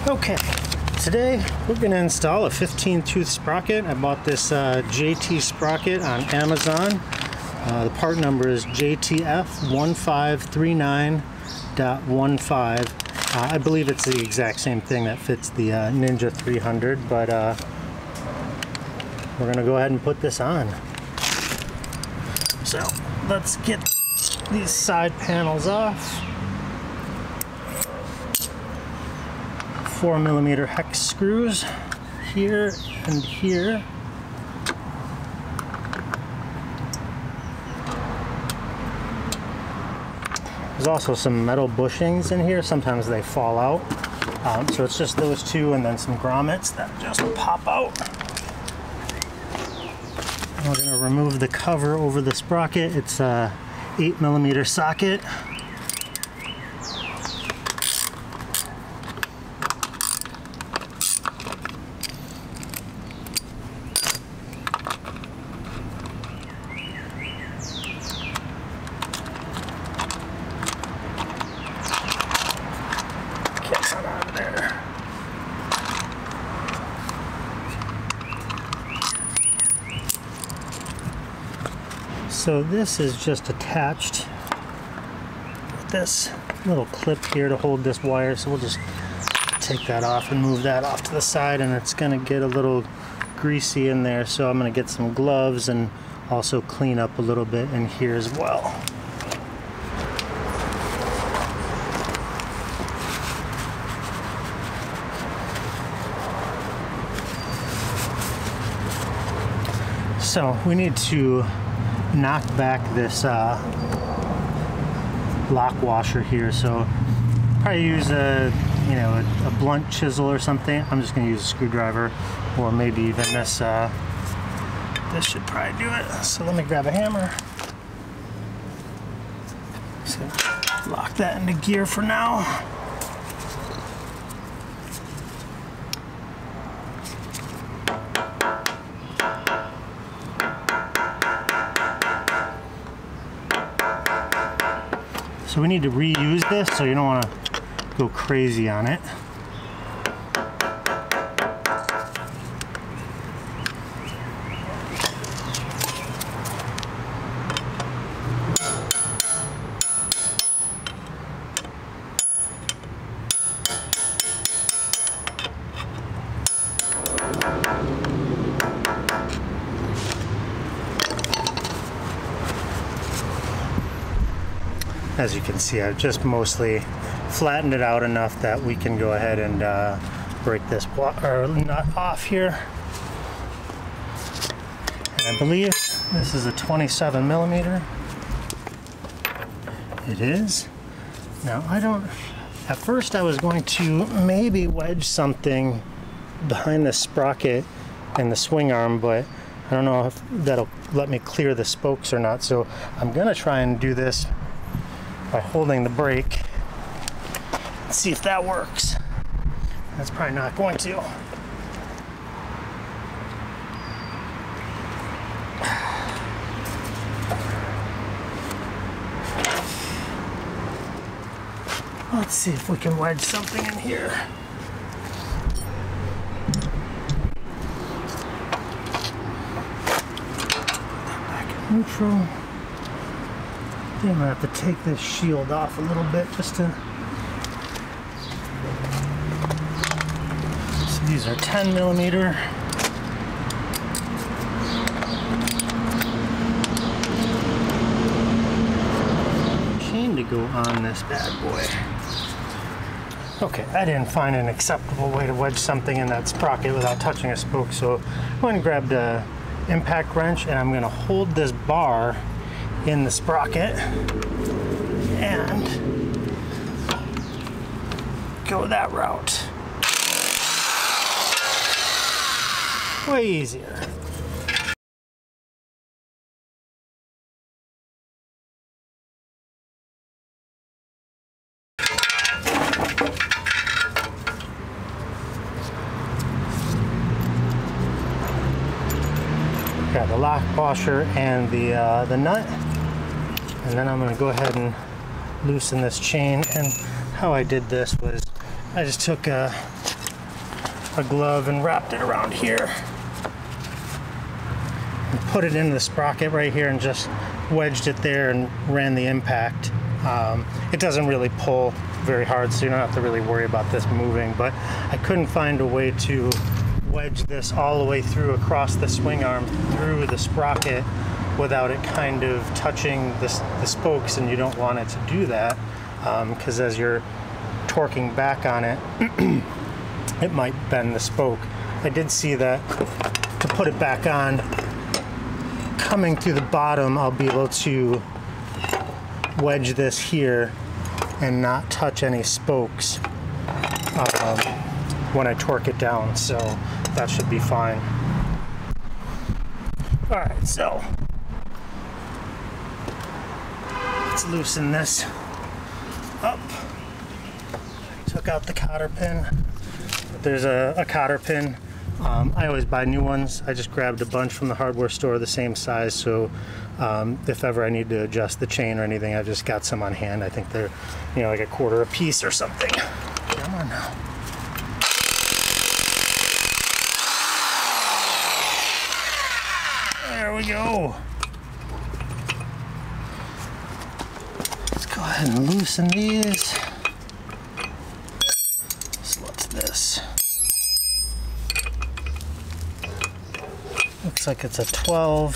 Okay, today we're going to install a 15-tooth sprocket. I bought this JT sprocket on Amazon. The part number is JTF1539.15. I believe it's the exact same thing that fits the Ninja 300, but we're going to go ahead and put this on. So let's get these side panels off. 4mm hex screws here and here. There's also some metal bushings in here. Sometimes they fall out. So it's just those two and then some grommets that just pop out. We're going to remove the cover over the sprocket. It's a 8mm socket. So this is just attached with this little clip here to hold this wire, so we'll just take that off and move that off to the side, and it's going to get a little greasy in there, so I'm going to get some gloves and also clean up a little bit in here as well. So we need to knock back this lock washer here, so probably use a blunt chisel or something. I'm just going to use a screwdriver, or maybe even this this should probably do it. So let me grab a hammer. Just gonna lock that into gear for now. So we need to reuse this, so you don't want to go crazy on it. As you can see, I've just mostly flattened it out enough that we can go ahead and break this nut off here. And I believe this is a 27mm. It is. Now at first I was going to maybe wedge something behind the sprocket and the swing arm, but I don't know if that'll let me clear the spokes or not. So I'm gonna try and do this by holding the brake. Let's see if that works. That's probably not going to. Let's see if we can wedge something in here. Back in neutral. I think I'm going to have to take this shield off a little bit just to... So these are 10mm. Chain to go on this bad boy. Okay, I didn't find an acceptable way to wedge something in that sprocket without touching a spoke, so I'm going to grab the impact wrench and I'm going to hold this bar in the sprocket and go that route. Way easier. Got the lock washer and the nut. And then I'm going to go ahead and loosen this chain. And how I did this was I just took a a glove and wrapped it around here. And put it into the sprocket right here and just wedged it there and ran the impact. It doesn't really pull very hard, so you don't have to really worry about this moving, but I couldn't find a way to wedge this all the way through across the swing arm through the sprocket without it kind of touching the spokes, and you don't want it to do that because as you're torquing back on it, it might bend the spoke. I did see that to put it back on, coming through the bottom, I'll be able to wedge this here and not touch any spokes when I torque it down, so that should be fine. Alright, so let's loosen this up. Took out the cotter pin. There's a cotter pin. I always buy new ones. I just grabbed a bunch from the hardware store the same size, so if ever I need to adjust the chain or anything, I've just got some on hand. I think they're, you know, like $1/4 a piece or something. Come on now. There we go. Let's go ahead and loosen these. So what's this? Looks like it's a 12.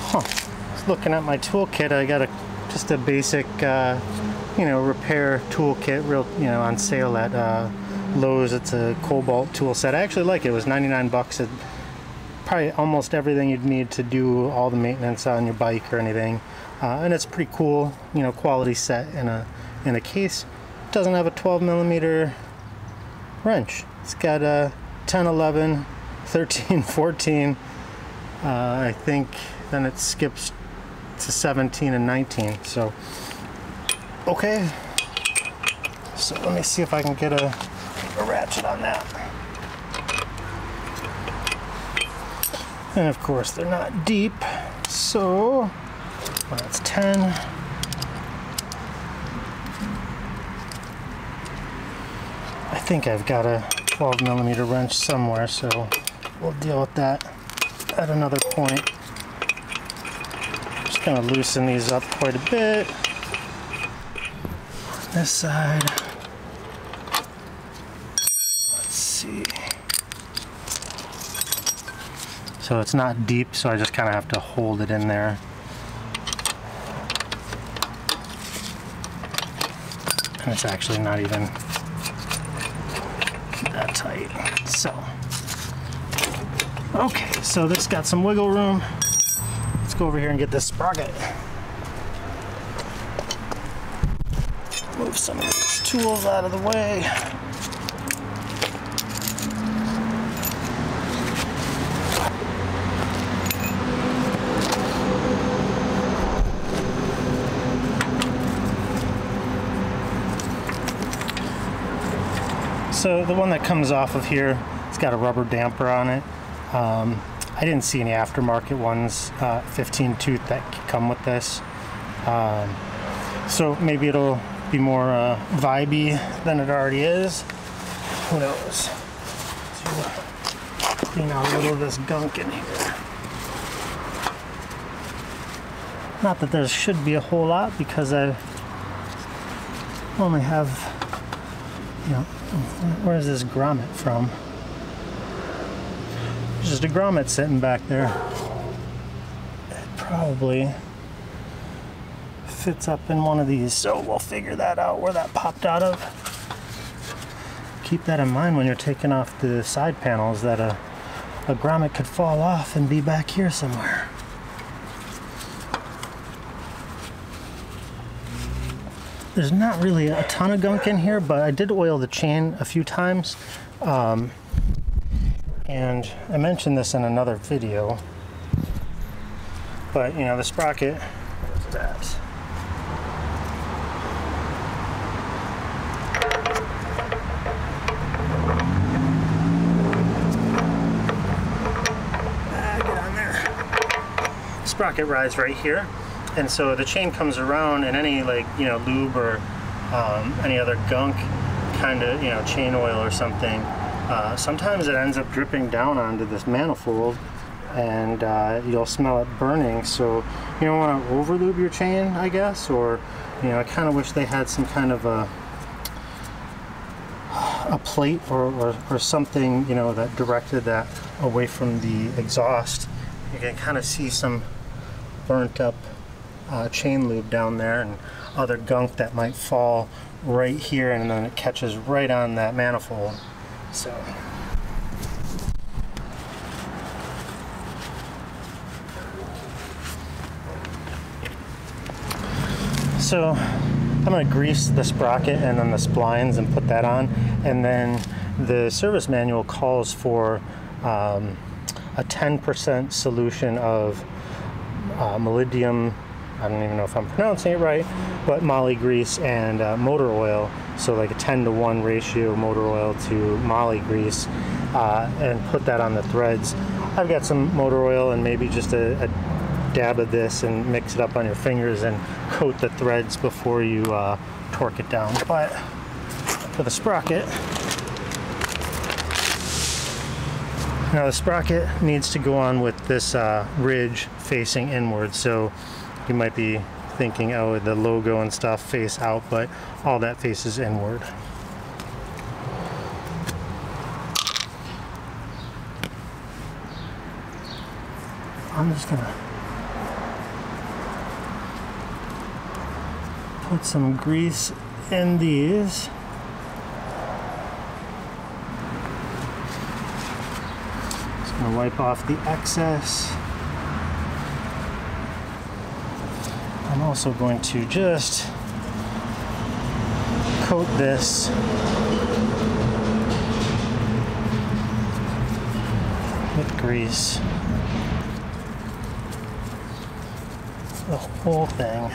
Huh. Looking at my toolkit, I got just a basic, you know, repair toolkit, real, you know, on sale at Lowe's. It's a Cobalt tool set. I actually like it. It was 99 bucks. It, probably almost everything you'd need to do all the maintenance on your bike or anything, and it's pretty cool, you know, quality set in a case. It doesn't have a 12mm wrench. It's got a 10, 11, 13, 14. I think then it skips to 17 and 19. So, okay. So let me see if I can get a ratchet on that. And of course they're not deep. So, well, that's 10. I think I've got a 12mm wrench somewhere, so we'll deal with that at another point. Just gonna loosen these up quite a bit. On this side. Let's see. So it's not deep, so I just kind of have to hold it in there. And it's actually not even that tight. So, okay, so this got some wiggle room. Let's go over here and get this sprocket. Move some of these tools out of the way. So the one that comes off of here, it's got a rubber damper on it. I didn't see any aftermarket ones, 15 tooth that come with this. So maybe it'll be more vibey than it already is. Who knows? So clean out a little of this gunk in here. Not that there should be a whole lot because I only have, you know, where is this grommet from? There's just a grommet sitting back there. It probably fits up in one of these, so we'll figure that out, where that popped out of. Keep that in mind when you're taking off the side panels, that a grommet could fall off and be back here somewhere. There's not really a ton of gunk in here, but I did oil the chain a few times. And I mentioned this in another video, but you know, the sprocket, what's that? Get on there. Sprocket rides right here. And so the chain comes around, and any, like, you know, lube or any other gunk, kind of, you know, chain oil or something, sometimes it ends up dripping down onto this manifold, and you'll smell it burning. So you don't want to over lube your chain, I guess, or, you know, I kind of wish they had some kind of a plate or something, you know, that directed that away from the exhaust. You can kind of see some burnt up chain lube down there and other gunk that might fall right here, and then it catches right on that manifold. So I'm going to grease the sprocket and then the splines and put that on, and then the service manual calls for a 10% solution of molybdenum, I don't even know if I'm pronouncing it right, but moly grease and motor oil, so like a 10-to-1 ratio motor oil to moly grease, and put that on the threads. I've got some motor oil and maybe just a dab of this, and mix it up on your fingers and coat the threads before you torque it down. But for the sprocket, now the sprocket needs to go on with this ridge facing inward. So you might be thinking, oh, the logo and stuff face out, but all that faces inward. I'm just gonna put some grease in these. Just gonna wipe off the excess. I'm also going to just coat this with grease, the whole thing,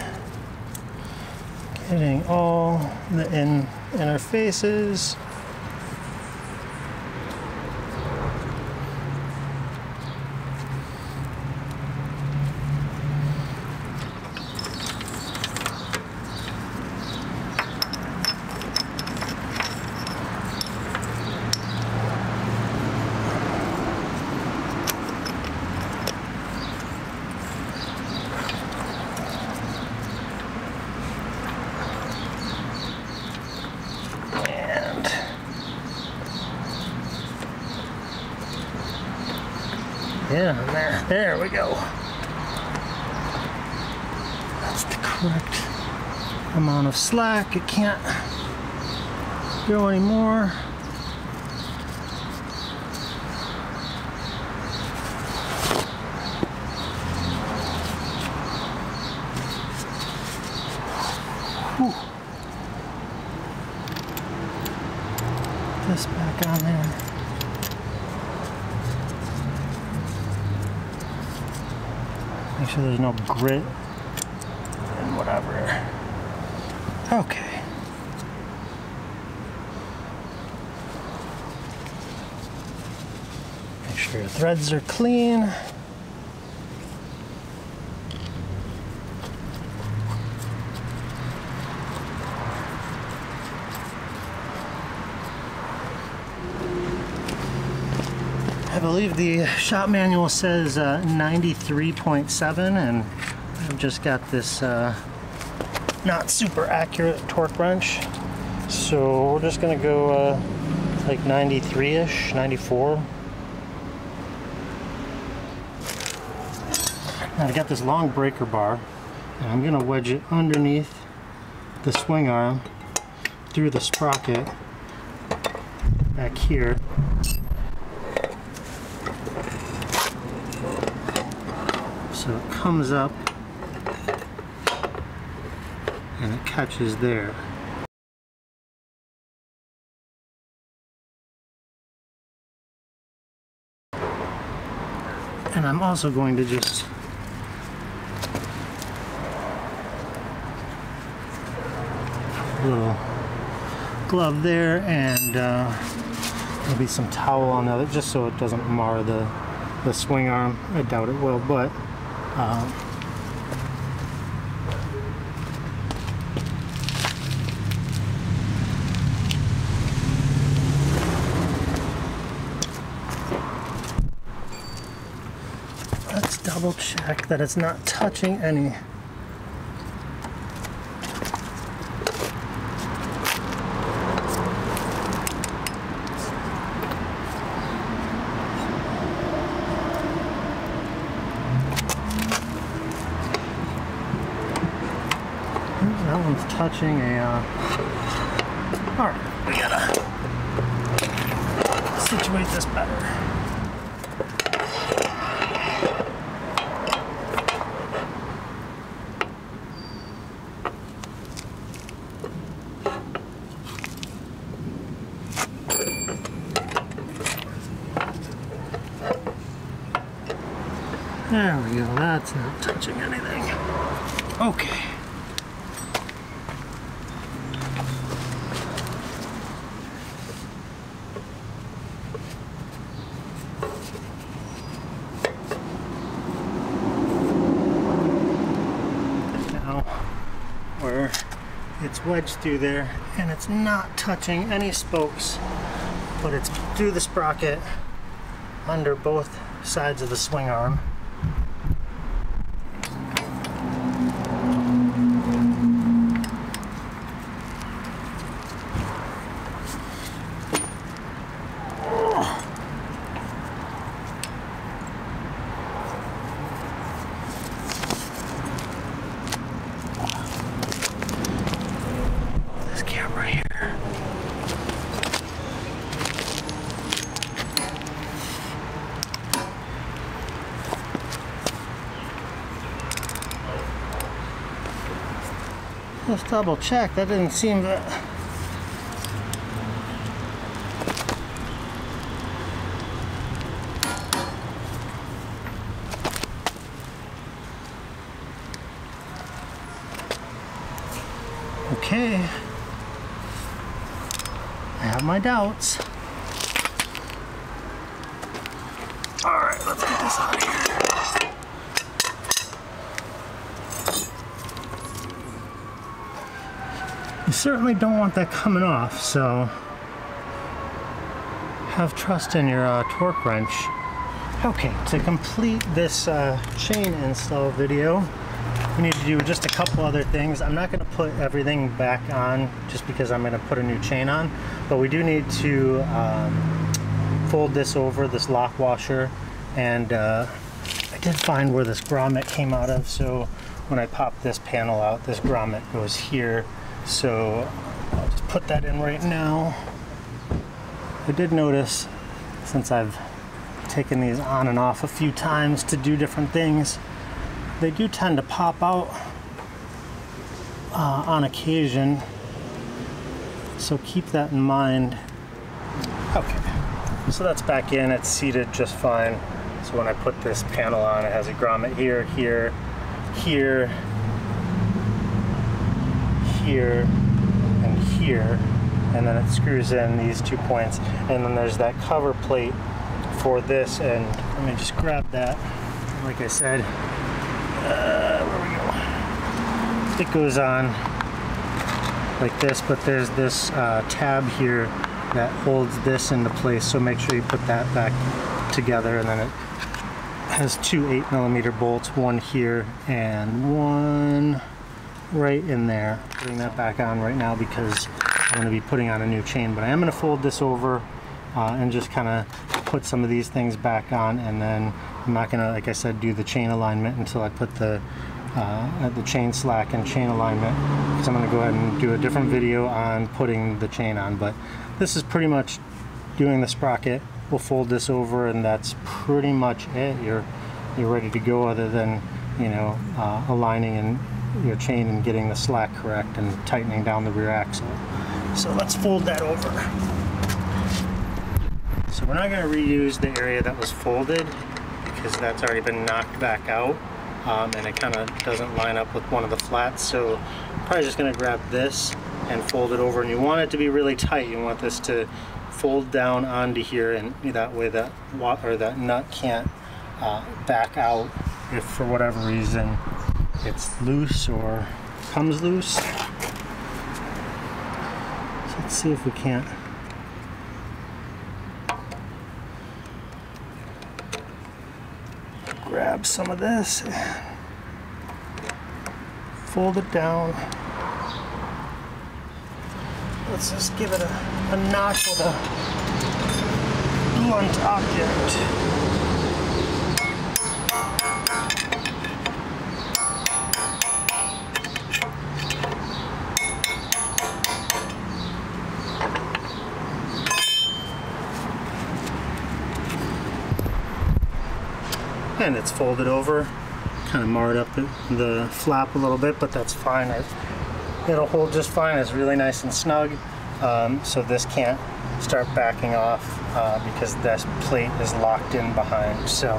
getting all the inner faces. Yeah, there we go. That's the correct amount of slack. It can't go anymore. Whew. Put this back on there. Make sure there's no grit and whatever. Okay. Make sure your threads are clean. I believe the shop manual says 93.7, and I've just got this not super accurate torque wrench, so we're just gonna go like 93-ish, 94. Now I've got this long breaker bar, and I'm gonna wedge it underneath the swing arm through the sprocket back here. So it comes up and it catches there. And I'm also going to just put a little glove there, and maybe some towel on the other, just so it doesn't mar the swing arm. I doubt it will, but double check that it's not touching any. That one's touching a, alright, we gotta situate this better. There we go, that's not touching anything. Okay. Now, where it's wedged through there and it's not touching any spokes, but it's through the sprocket under both sides of the swing arm. Let's double check. That didn't seem to... Okay. I have my doubts. Alright, let's get this out of here. You certainly don't want that coming off, so have trust in your torque wrench. Okay, to complete this chain install video, we need to do just a couple other things. I'm not going to put everything back on just because I'm going to put a new chain on, but we do need to fold this over, this lock washer, and I did find where this grommet came out of, so when I pop this panel out, this grommet goes here. So I'll just put that in right now. I did notice, since I've taken these on and off a few times to do different things, they do tend to pop out on occasion. So keep that in mind. Okay, so that's back in. It's seated just fine. So when I put this panel on, it has a grommet here, here, here, here, and here, and then it screws in these 2 points, and then there's that cover plate for this, and let me just grab that. Like I said, where we go? It goes on like this, but there's this tab here that holds this into place, so make sure you put that back together, and then it has 2 8mm bolts, one here and one right in there. Putting that back on right now because I'm going to be putting on a new chain, but I am going to fold this over and just kind of put some of these things back on, and then I'm not going to, like I said, do the chain alignment until I put the chain slack and chain alignment, because I'm going to go ahead and do a different video on putting the chain on. But this is pretty much doing the sprocket. We'll fold this over and that's pretty much it. You're ready to go, other than, you know, aligning and your chain and getting the slack correct and tightening down the rear axle. So let's fold that over. So we're not going to reuse the area that was folded because that's already been knocked back out, and it kind of doesn't line up with one of the flats. So I'm probably just going to grab this and fold it over, and you want it to be really tight. You want this to fold down onto here, and that way that nut can't back out if for whatever reason it's loose or comes loose. So let's see if we can't grab grab some of this and fold it down. Let's just give it a notch with a blunt object. And it's folded over, kind of marred up the flap a little bit, but that's fine. It'll hold just fine. It's really nice and snug, so this can't start backing off because this plate is locked in behind. So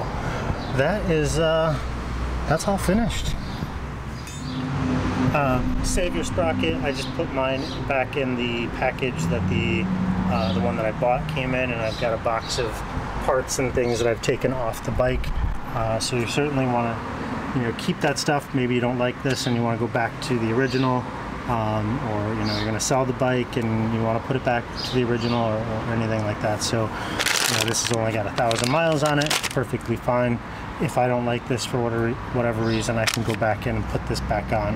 that is that's all finished. Save your sprocket. I just put mine back in the package that the one that I bought came in, and I've got a box of parts and things that I've taken off the bike. So you certainly want to, keep that stuff. Maybe you don't like this and you want to go back to the original, or you're going to sell the bike and you want to put it back to the original, or anything like that. So this has only got 1,000 miles on it. Perfectly fine. If I don't like this for whatever reason, I can go back in and put this back on.